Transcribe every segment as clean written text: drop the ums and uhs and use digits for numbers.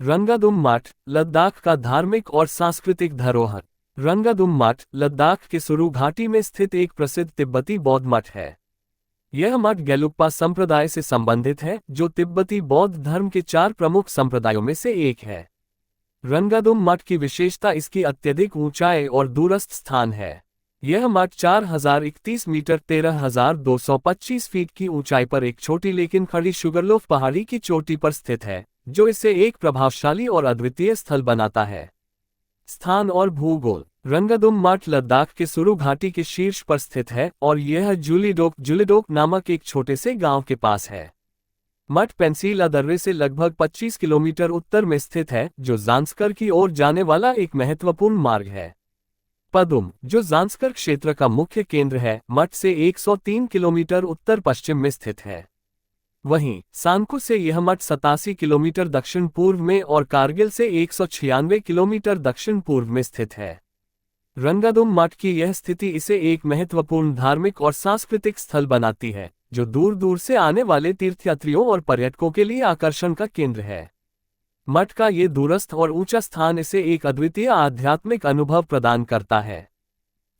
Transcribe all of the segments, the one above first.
रंगादुम मठ, लद्दाख का धार्मिक और सांस्कृतिक धरोहर। रंगादुम मठ लद्दाख के सुरु घाटी में स्थित एक प्रसिद्ध तिब्बती बौद्ध मठ है। यह मठ गेलुक्पा संप्रदाय से संबंधित है, जो तिब्बती बौद्ध धर्म के 4 प्रमुख संप्रदायों में से एक है। रंगादुम मठ की विशेषता इसकी अत्यधिक ऊंचाई और दूरस्थ स्थान है। यह मठ 4031 मीटर 13,225 फीट की ऊंचाई पर एक छोटी लेकिन खड़ी शुगरलोफ पहाड़ी की चोटी पर स्थित है, जो इसे एक प्रभावशाली और अद्वितीय स्थल बनाता है। स्थान और भूगोल। रंगादुम मठ लद्दाख के सुरु घाटी के शीर्ष पर स्थित है और यह जुलिडोक नामक एक छोटे से गांव के पास है। मठ पेंसिला दर्रे से लगभग 25 किलोमीटर उत्तर में स्थित है, जो ज़ांस्कर की ओर जाने वाला एक महत्वपूर्ण मार्ग है। पदुम, जो ज़ांस्कर क्षेत्र का मुख्य केंद्र है, मठ से 103 किलोमीटर उत्तर पश्चिम में स्थित है। वहीं सांकु से यह मठ 87 किलोमीटर दक्षिण पूर्व में और कारगिल से 196 किलोमीटर दक्षिण पूर्व में स्थित है। रंगादुम मठ की यह स्थिति इसे एक महत्वपूर्ण धार्मिक और सांस्कृतिक स्थल बनाती है, जो दूर दूर से आने वाले तीर्थयात्रियों और पर्यटकों के लिए आकर्षण का केंद्र है। मठ का ये दूरस्थ और ऊंचा स्थान इसे एक अद्वितीय आध्यात्मिक अनुभव प्रदान करता है।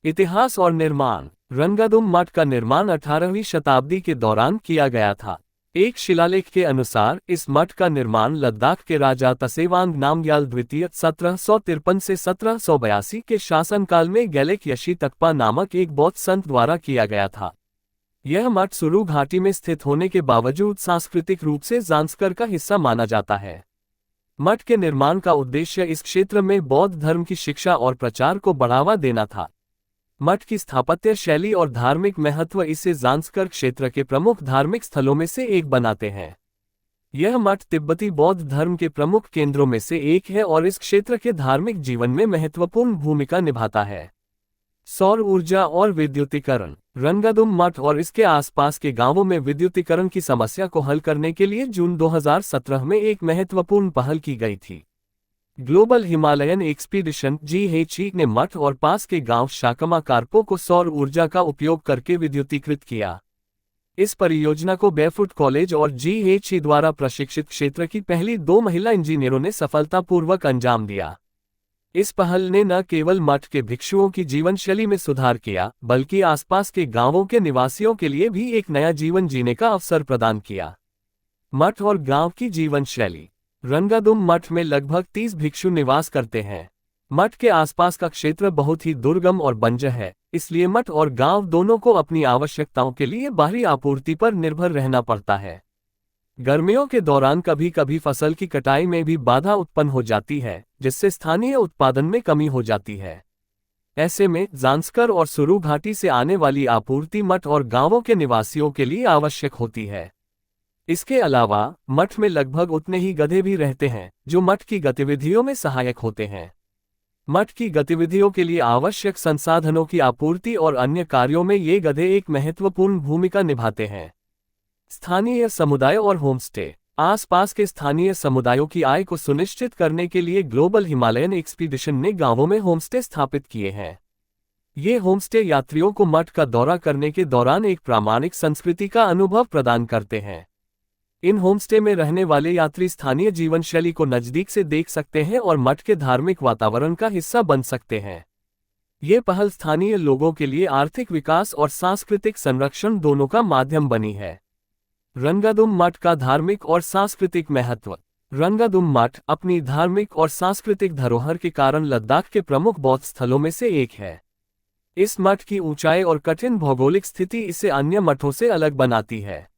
इतिहास और निर्माण। रंगादुम मठ का निर्माण 18वीं शताब्दी के दौरान किया गया था। एक शिलालेख के अनुसार इस मठ का निर्माण लद्दाख के राजा तसेवांग नामग्याल द्वितीय 1753 से 1782 के शासनकाल में गेलेक यशी तकपा नामक एक बौद्ध संत द्वारा किया गया था। यह मठ सुरु घाटी में स्थित होने के बावजूद सांस्कृतिक रूप से ज़ांस्कर का हिस्सा माना जाता है। मठ के निर्माण का उद्देश्य इस क्षेत्र में बौद्ध धर्म की शिक्षा और प्रचार को बढ़ावा देना था। मठ की स्थापत्य शैली और धार्मिक महत्व इसे ज़ांस्कर क्षेत्र के प्रमुख धार्मिक स्थलों में से एक बनाते हैं। यह मठ तिब्बती बौद्ध धर्म के प्रमुख केंद्रों में से एक है और इस क्षेत्र के धार्मिक जीवन में महत्वपूर्ण भूमिका निभाता है। सौर ऊर्जा और विद्युतीकरण। रंगादुम मठ और इसके आसपास के गांवों में विद्युतीकरण की समस्या को हल करने के लिए जून 2017 में एक महत्वपूर्ण पहल की गई थी। ग्लोबल हिमालयन एक्सपीडिशन (GHE) ने मठ और पास के गांव शाकमा कारपो को सौर ऊर्जा का उपयोग करके विद्युतीकृत किया। इस परियोजना को बेफुट कॉलेज और GHE द्वारा प्रशिक्षित क्षेत्र की पहली 2 महिला इंजीनियरों ने सफलतापूर्वक अंजाम दिया। इस पहल ने न केवल मठ के भिक्षुओं की जीवनशैली में सुधार किया, बल्कि आसपास के गांवों के निवासियों के लिए भी एक नया जीवन जीने का अवसर प्रदान किया। मठ और गांव की जीवनशैली। रंगादुम मठ में लगभग 30 भिक्षु निवास करते हैं। मठ के आसपास का क्षेत्र बहुत ही दुर्गम और बंजर है, इसलिए मठ और गांव दोनों को अपनी आवश्यकताओं के लिए बाहरी आपूर्ति पर निर्भर रहना पड़ता है। गर्मियों के दौरान कभी कभी फसल की कटाई में भी बाधा उत्पन्न हो जाती है, जिससे स्थानीय उत्पादन में कमी हो जाती है। ऐसे में ज़ांस्कर और सुरु घाटी से आने वाली आपूर्ति मठ और गांवों के निवासियों के लिए आवश्यक होती है। इसके अलावा मठ में लगभग उतने ही गधे भी रहते हैं, जो मठ की गतिविधियों में सहायक होते हैं। मठ की गतिविधियों के लिए आवश्यक संसाधनों की आपूर्ति और अन्य कार्यों में ये गधे एक महत्वपूर्ण भूमिका निभाते हैं। स्थानीय समुदाय और होमस्टे। आसपास के स्थानीय समुदायों की आय को सुनिश्चित करने के लिए ग्लोबल हिमालयन एक्सपीडिशन ने गांवों में होमस्टे स्थापित किए हैं। ये होमस्टे यात्रियों को मठ का दौरा करने के दौरान एक प्रामाणिक संस्कृति का अनुभव प्रदान करते हैं। इन होमस्टे में रहने वाले यात्री स्थानीय जीवनशैली को नज़दीक से देख सकते हैं और मठ के धार्मिक वातावरण का हिस्सा बन सकते हैं। ये पहल स्थानीय लोगों के लिए आर्थिक विकास और सांस्कृतिक संरक्षण दोनों का माध्यम बनी है। रंगादुम मठ का धार्मिक और सांस्कृतिक महत्व। रंगादुम मठ अपनी धार्मिक और सांस्कृतिक धरोहर के कारण लद्दाख के प्रमुख बौद्ध स्थलों में से एक है। इस मठ की ऊंचाई और कठिन भौगोलिक स्थिति इसे अन्य मठों से अलग बनाती है।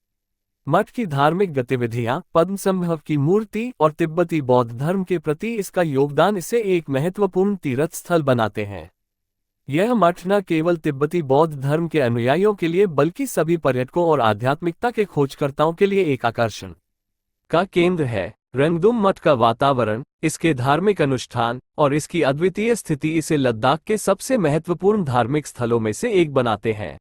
मठ की धार्मिक गतिविधियां, पद्मसंभव की मूर्ति और तिब्बती बौद्ध धर्म के प्रति इसका योगदान इसे एक महत्वपूर्ण तीर्थ स्थल बनाते हैं। यह मठ न केवल तिब्बती बौद्ध धर्म के अनुयायियों के लिए बल्कि सभी पर्यटकों और आध्यात्मिकता के खोजकर्ताओं के लिए एक आकर्षण का केंद्र है। रंगादुम मठ का वातावरण, इसके धार्मिक अनुष्ठान और इसकी अद्वितीय स्थिति इसे लद्दाख के सबसे महत्वपूर्ण धार्मिक स्थलों में से एक बनाते हैं।